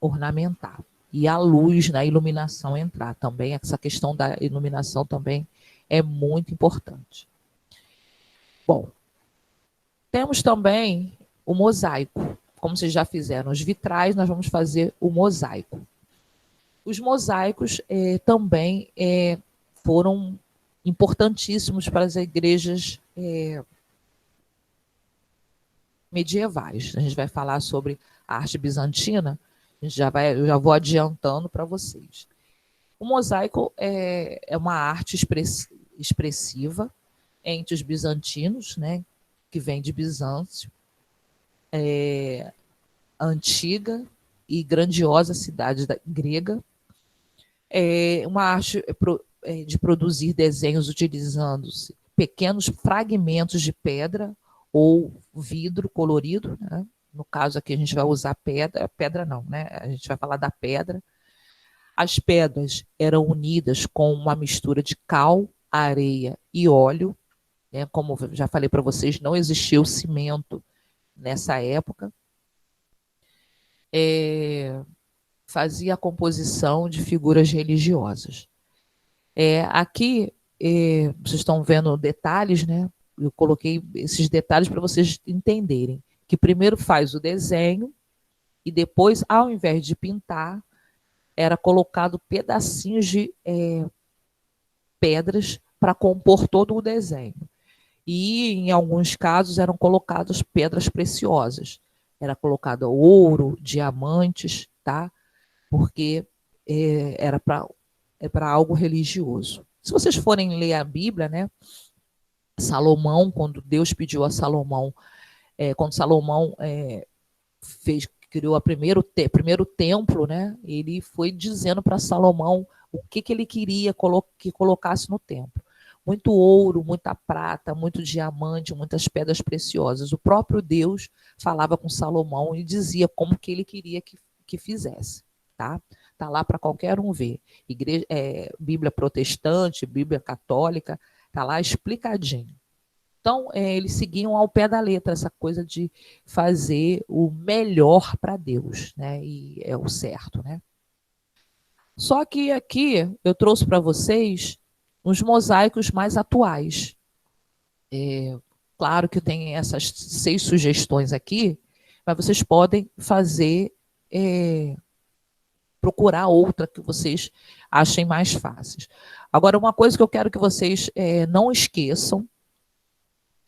ornamentar. E a luz na iluminação entrar também. Essa questão da iluminação também é muito importante. Bom, temos também o mosaico. Como vocês já fizeram os vitrais, nós vamos fazer o mosaico. Os mosaicos também foram importantíssimos para as igrejas medievais. A gente vai falar sobre a arte bizantina, eu já vou adiantando para vocês. O mosaico é uma arte expressiva entre os bizantinos, né, que vem de Bizâncio, antiga e grandiosa cidade grega. Uma arte de produzir desenhos utilizando-se pequenos fragmentos de pedra ou vidro colorido, né? No caso aqui a gente vai usar pedra não, né? A gente vai falar da pedra. As pedras eram unidas com uma mistura de cal, areia e óleo, né? Como já falei para vocês, não existia o cimento nessa época. Fazia a composição de figuras religiosas. Aqui, vocês estão vendo detalhes, né? Eu coloquei esses detalhes para vocês entenderem que primeiro faz o desenho e depois, ao invés de pintar, era colocado pedacinhos de pedras para compor todo o desenho. E, em alguns casos, eram colocadas pedras preciosas. Era colocado ouro, diamantes, tá? Porque era para algo religioso. Se vocês forem ler a Bíblia, né? Salomão, quando Deus pediu a Salomão, quando Salomão criou o primeiro templo, né? Ele foi dizendo para Salomão o que ele queria que colocasse no templo. Muito ouro, muita prata, muito diamante, muitas pedras preciosas. O próprio Deus falava com Salomão e dizia como que ele queria que fizesse. Tá? Tá lá para qualquer um ver. Bíblia protestante, Bíblia católica, tá lá explicadinho. Então, eles seguiam ao pé da letra essa coisa de fazer o melhor para Deus, né? E é o certo, né? Só que aqui eu trouxe para vocês os mosaicos mais atuais. Claro que tem essas 6 sugestões aqui, mas vocês podem fazer, procurar outra que vocês achem mais fáceis. Agora, uma coisa que eu quero que vocês não esqueçam,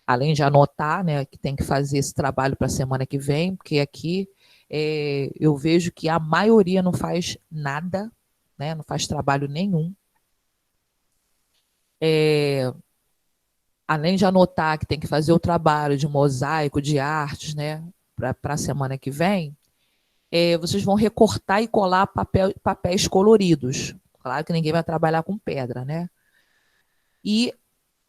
além de anotar, né, que tem que fazer esse trabalho para a semana que vem, porque aqui eu vejo que a maioria não faz nada, né, não faz trabalho nenhum. Além de anotar que tem que fazer o trabalho de mosaico, de artes, né, para a semana que vem, vocês vão recortar e colar papéis coloridos. Claro que ninguém vai trabalhar com pedra, né? E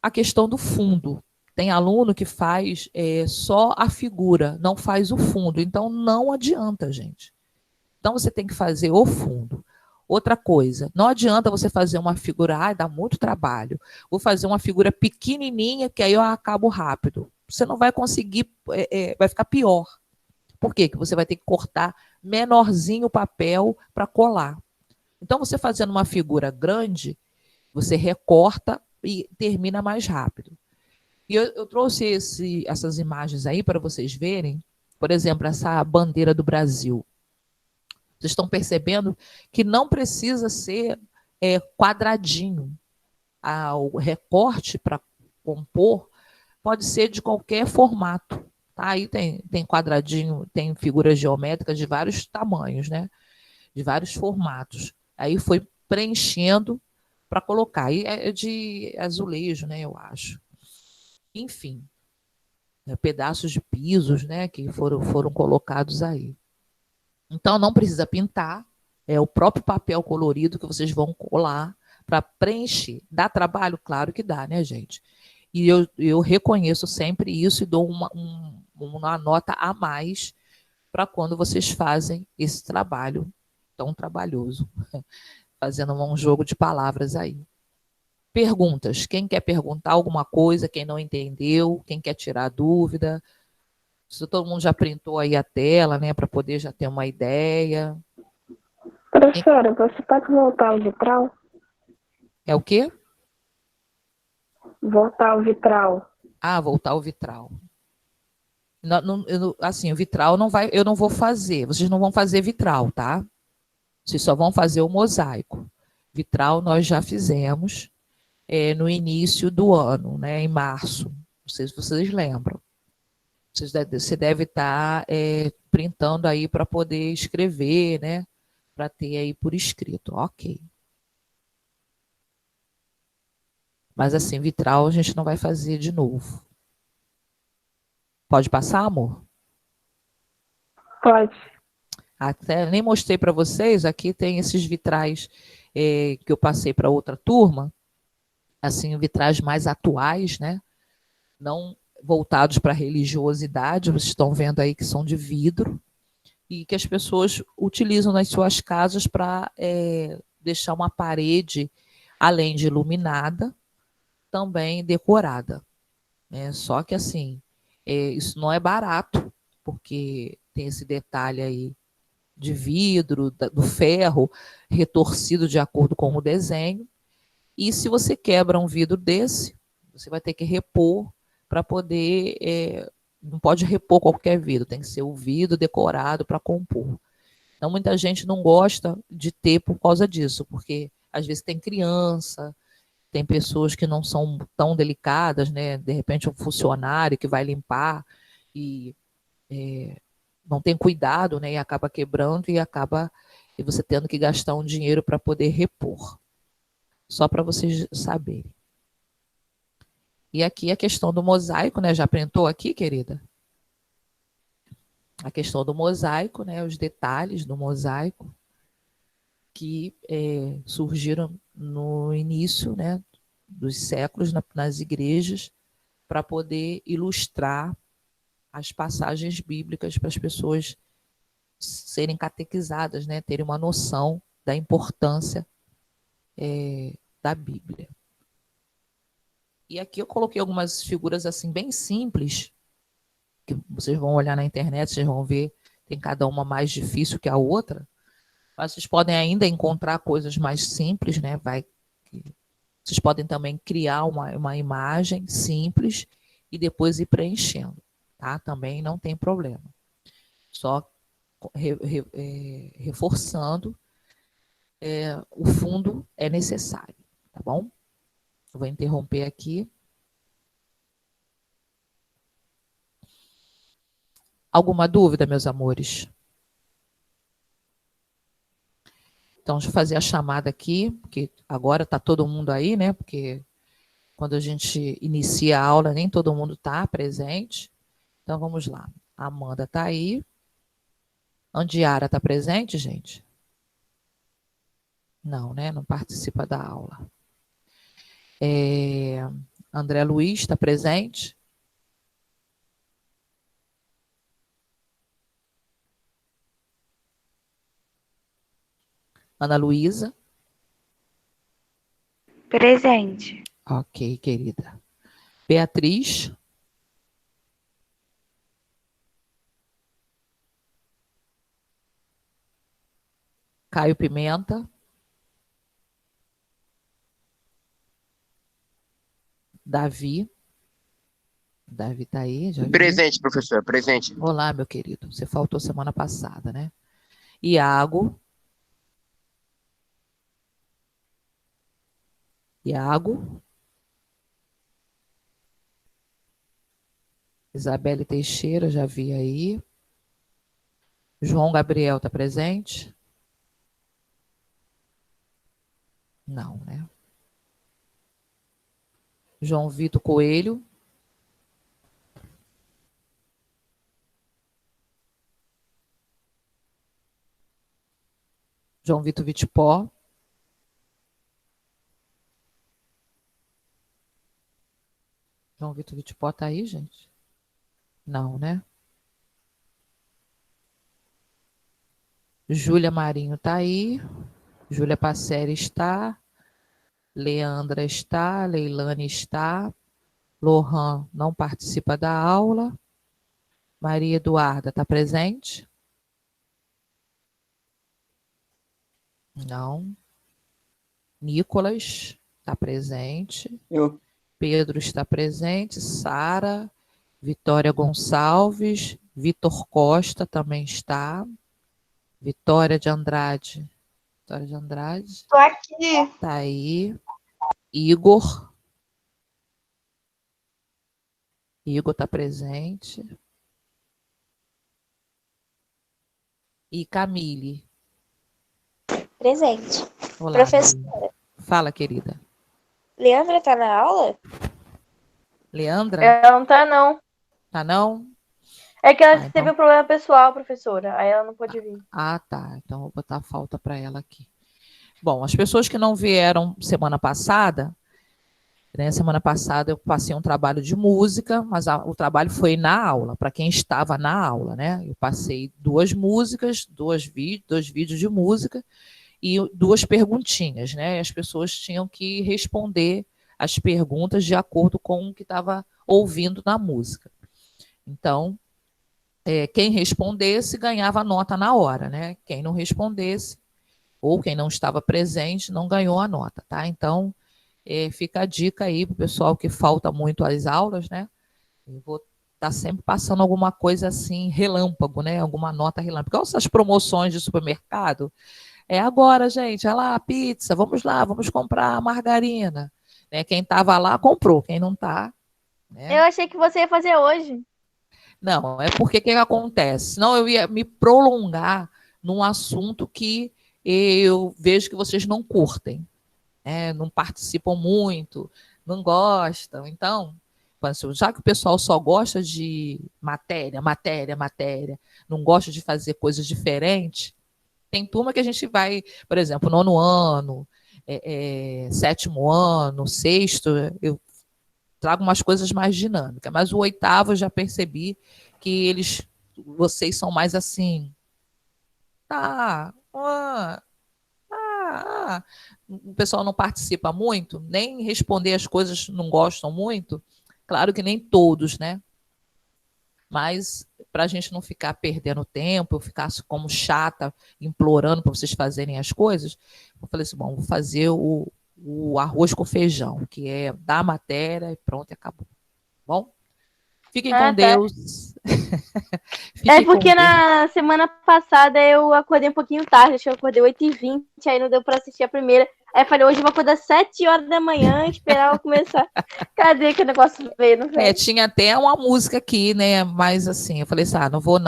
a questão do fundo. Tem aluno que faz só a figura, não faz o fundo. Então, não adianta, gente. Então, você tem que fazer o fundo. Outra coisa, não adianta você fazer uma figura, dá muito trabalho. Vou fazer uma figura pequenininha, que aí eu acabo rápido. Você não vai conseguir, vai ficar pior. Por quê? Que você vai ter que cortar menorzinho o papel para colar. Então, você fazendo uma figura grande, você recorta e termina mais rápido. E eu trouxe essas imagens aí para vocês verem. Por exemplo, essa bandeira do Brasil. Vocês estão percebendo que não precisa ser quadradinho. O recorte para compor pode ser de qualquer formato. Tá? Aí tem quadradinho, tem figuras geométricas de vários tamanhos, né? De vários formatos. Aí foi preenchendo para colocar. Aí é de azulejo, né? Eu acho. Enfim, pedaços de pisos, né, que foram colocados aí. Então, não precisa pintar, é o próprio papel colorido que vocês vão colar para preencher. Dá trabalho? Claro que dá, né, gente? E eu reconheço sempre isso e dou uma nota a mais para quando vocês fazem esse trabalho tão trabalhoso, fazendo um jogo de palavras aí. Perguntas. Quem quer perguntar alguma coisa, quem não entendeu, quem quer tirar dúvida. Se todo mundo já printou aí a tela, né, para poder já ter uma ideia. Professora, você pode voltar ao vitral? É o quê? Voltar ao vitral. Ah, voltar ao vitral. Assim, o vitral não vai, eu não vou fazer. Vocês não vão fazer vitral, tá? Vocês só vão fazer o mosaico. Vitral nós já fizemos no início do ano, né, em março. Não sei se vocês lembram. Você deve estar printando aí para poder escrever, né? Para ter aí por escrito. Ok. Mas assim, vitral a gente não vai fazer de novo. Pode passar, amor? Pode. Até nem mostrei para vocês, aqui tem esses vitrais que eu passei para outra turma, assim, vitrais mais atuais, né? Não voltados para a religiosidade, vocês estão vendo aí que são de vidro, e que as pessoas utilizam nas suas casas para deixar uma parede, além de iluminada, também decorada. Né? Só que assim, isso não é barato, porque tem esse detalhe aí de vidro, do ferro, retorcido de acordo com o desenho. E se você quebra um vidro desse, você vai ter que repor para poder. Não pode repor qualquer vidro, tem que ser o vidro decorado para compor. Então, muita gente não gosta de ter por causa disso, porque às vezes tem criança, tem pessoas que não são tão delicadas, né? De repente, um funcionário que vai limpar e não tem cuidado, né? E acaba quebrando e você tendo que gastar um dinheiro para poder repor. Só para vocês saberem. E aqui a questão do mosaico, né? Já printou aqui, querida? A questão do mosaico, né? Os detalhes do mosaico que surgiram no início, né? Dos séculos nas igrejas para poder ilustrar as passagens bíblicas para as pessoas serem catequizadas, né? Terem uma noção da importância da Bíblia. E aqui eu coloquei algumas figuras assim bem simples, que vocês vão olhar na internet, vocês vão ver, tem cada uma mais difícil que a outra, mas vocês podem ainda encontrar coisas mais simples, né? Vocês podem também criar uma imagem simples e depois ir preenchendo, tá? Também não tem problema. Só reforçando, o fundo é necessário, tá bom? Eu vou interromper aqui. Alguma dúvida, meus amores? Então, deixa eu fazer a chamada aqui, porque agora está todo mundo aí, né? Porque quando a gente inicia a aula, nem todo mundo está presente. Então, vamos lá. A Amanda está aí. Andiara está presente, gente? Não, né? Não participa da aula. André Luiz está presente? Ana Luísa? Presente. Ok, querida. Beatriz? Caio Pimenta? Davi? Davi está aí? Já vi. Presente, professor, presente. Olá, meu querido. Você faltou semana passada, né? Iago? Iago? Isabelle Teixeira, já vi aí. João Gabriel está presente? Não, né? João Vitor Coelho? João Vitor Vitipó? João Vitor Vitipó está aí, gente? Não, né? Júlia Marinho está aí. Júlia Passeri está. Leandra está. Leilane está. Lohan não participa da aula. Maria Eduarda está presente? Não. Nicolas está presente. Eu. Pedro está presente. Sara. Vitória Gonçalves. Vitor Costa também está. Vitória de Andrade. Vitória de Andrade. Tô aqui. Está aí. Igor. Igor está presente. E Camille. Presente. Olá, Professora, Camille. Fala, querida. Leandra tá na aula? Leandra? Ela não tá, não. Tá não? É que ela Ah, teve então. um problema pessoal, professora. Aí ela não pôde vir. Ah, tá. Então vou botar a falta para ela aqui. Bom, as pessoas que não vieram semana passada, né? Semana passada eu passei um trabalho de música, mas o trabalho foi na aula, para quem estava na aula, né? Eu passei 2 músicas, 2 vídeos de música e 2 perguntinhas, né? As pessoas tinham que responder as perguntas de acordo com o que estava ouvindo na música. Então, quem respondesse ganhava a nota na hora, né? Quem não respondesse, ou quem não estava presente, não ganhou a nota, tá? Então, fica a dica aí para o pessoal que falta muito às aulas, né? Eu vou estar sempre passando alguma coisa assim, relâmpago, né? Alguma nota relâmpago. Igual essas promoções de supermercado. É agora, gente, olha lá, pizza, vamos lá, vamos comprar margarina. Né? Quem estava lá comprou, quem não está, né? Eu achei que você ia fazer hoje. Não, é porque o que acontece? Senão eu ia me prolongar num assunto que eu vejo que vocês não curtem, né? Não participam muito, não gostam. Então, já que o pessoal só gosta de matéria, não gosta de fazer coisas diferentes, tem turma que a gente vai, por exemplo, 9º ano, 7º ano, 6º, eu trago umas coisas mais dinâmicas, mas o 8º eu já percebi que vocês são mais assim, o pessoal não participa muito, nem responder as coisas não gostam muito, claro que nem todos, né? Mas para a gente não ficar perdendo tempo, eu ficar como chata, implorando para vocês fazerem as coisas, eu falei assim, bom, vou fazer o arroz com feijão, que é dar matéria e pronto, e acabou. Bom? Fiquem com Tá. Deus. É porque na semana passada eu acordei um pouquinho tarde, acho que eu acordei 8h20, aí não deu pra assistir a primeira. Aí eu falei, hoje eu vou acordar 7 horas da manhã, esperar eu começar. Cadê que o negócio veio? Não veio? Tinha até uma música aqui, né? Mas assim, eu falei assim, não vou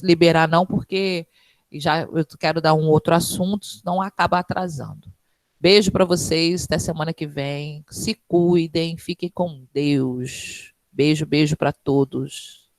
liberar não, porque eu quero dar um outro assunto, senão acaba atrasando. Beijo para vocês, até semana que vem. Se cuidem, fiquem com Deus. Beijo para todos.